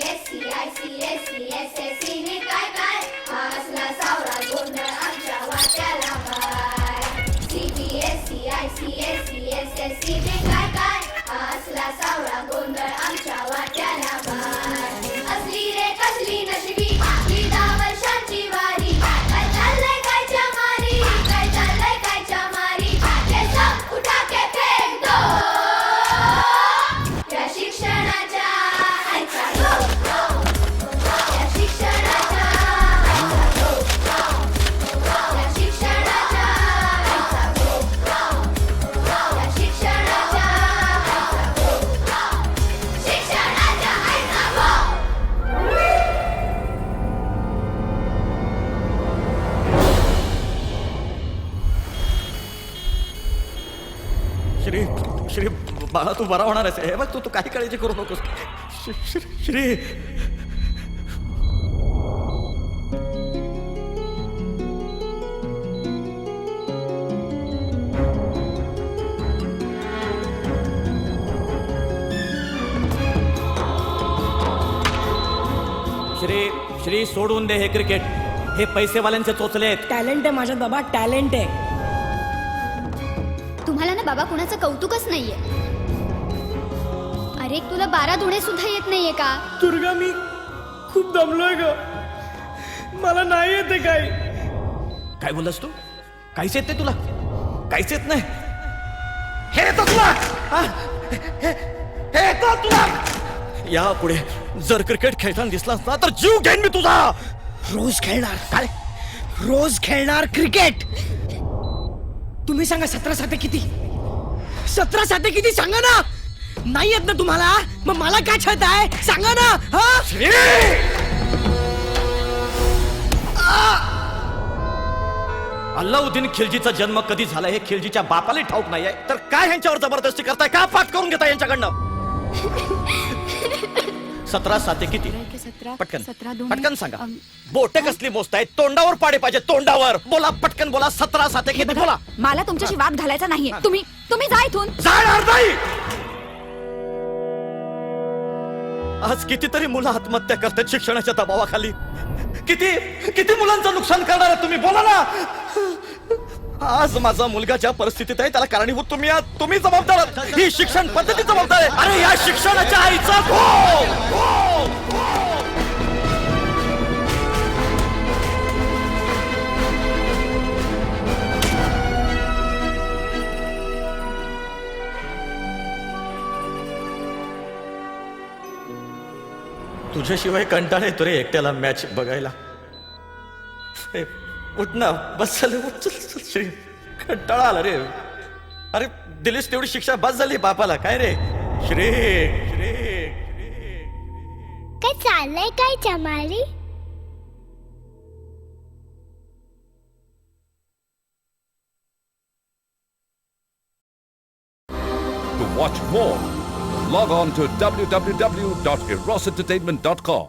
SC ने काय काय असला सावळा गोंधळ आमच्या वाट्याला बाय. CBSE ICSE SSC ने काय काय असला सावळा गोंधळ आमच्या वाट्याला बाय. असली रे कसली नशिबी ही 10 वर्षांची वारी. काय चाललंय कायच्या मारी, काय चाललंय कायच्या मारी. हे सब उठा के फेक दो. या शिक्षणाच्या आईचा गो गो. या शिक्षणाच्या आईचा गो गो. या शिक्षणाच्या आईचा गो गो. या शिक्षणाच्या आईचा गो गो. शिक्षणाच्या आईचा गो. श्री श्री बाळा तू बरा होणार आहेस. हे बघ तू काही काळजी करू नकोस. श्री श्री श्री सोडून दे हे क्रिकेट. हे पैसेवाल्यांचे चोचले आहेत. टॅलेंट आहे माझ्यात बाबा, टॅलेंट आहे. तुम्हाला ना बाबा कुणाचं कौतुकच नाहीये. अरे तुला 12 धुणे सुद्धा येत नाहीये का? दुर्गा मी खूप दमलोय ग. मला नाही येते काय. काय बोललास तू? काहीच येत नाही तुला? काहीच येत नाही? हे येतं तुला? हा? हे येतं तुला? या पुढे जर क्रिकेट खेळताना दिसलास ना तर जीव घेईन मी तुझा. रोज खेळणार काय? रोज खेळणार क्रिकेट. तुम्ही सांगा 17 साते किती? 17 साते किती सांगा ना. नाही येत ना तुम्हाला? मग मला काय छळताय सांगा ना. हा श्री! अल्लाउद्दीन खिलजीचा जन्म कधी झाला हे खिलजीच्या बापाला ठाऊक नाहीये तर काय ह्यांच्यावर जबरदस्ती करताय? का पाठ करून घेताय यांच्याकडनं? 17 साते किती? पटकन पटकन सांगा. बोटे कसली मोजताय? तोंडावर पाडे पाहिजे, तोंडावर. बोला पटकन बोला. 17 साते किती? बोला. मला तुमच्याशी वाद घालायचा नाहीये. तुम्ही जा इथून. जाणार नाही. आज कितीतरी मुलं आत्महत्या करतात शिक्षणाच्या दबावाखाली. किती किती मुलांचं नुकसान करणार आहे तुम्ही? बोला ना. आज माझा मुलगा ज्या परिस्थितीत आहे त्याला कारणीभूत तुम्ही आहात. तुम्ही जबाबदार आहात. ही शिक्षण पद्धती जबाबदार आहे. अरे या शिक्षणाच्या आईचा गो. तुझ्याशिवाय कंटाळा येतो रे एकट्याला मॅच बघायला. ए, उठ ना. बस झालं. उठ, चल चल श्री. कंटाळा आला रे. अरे दिलीस तेवढी शिक्षा बस झाली बापाला. काय रे श्री? श्री काय चाललंय काय चमारी? To watch more, log on to www.erosentertainment.com.